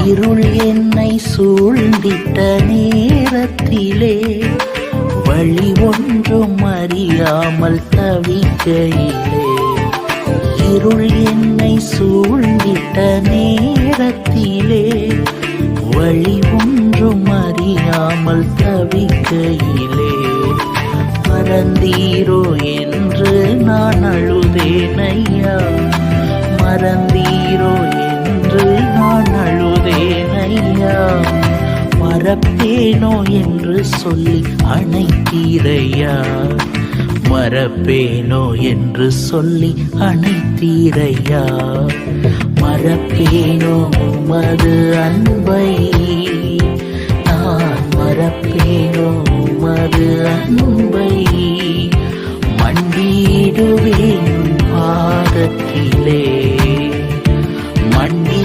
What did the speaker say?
இருள் என்னை சூழ்ந்திட்ட நேரத்திலே வழி ஒன்றும் அறியாமல் தவிக்கையிலே, இருள் என்னை சூழ்ந்திட்ட நேரத்திலே வழி ஒன்றும் அறியாமல் தவிக்கையிலே, மறந்தீரோ என்று நான் அழுதேன் ஐயா, மறந்தீரோ என்று நான் அழுதேன் ஐயா, மறப்பேனோ என்று சொல்லி அணைத்தீரையா, மறப்பேனோ என்று சொல்லி அணைத்தீரையா, மறப்பேனோ உமது அன்பை, நான் மறப்பேனோ உமது அன்பை, மண்டியிடுவேன் பாதத்திலே மண்டி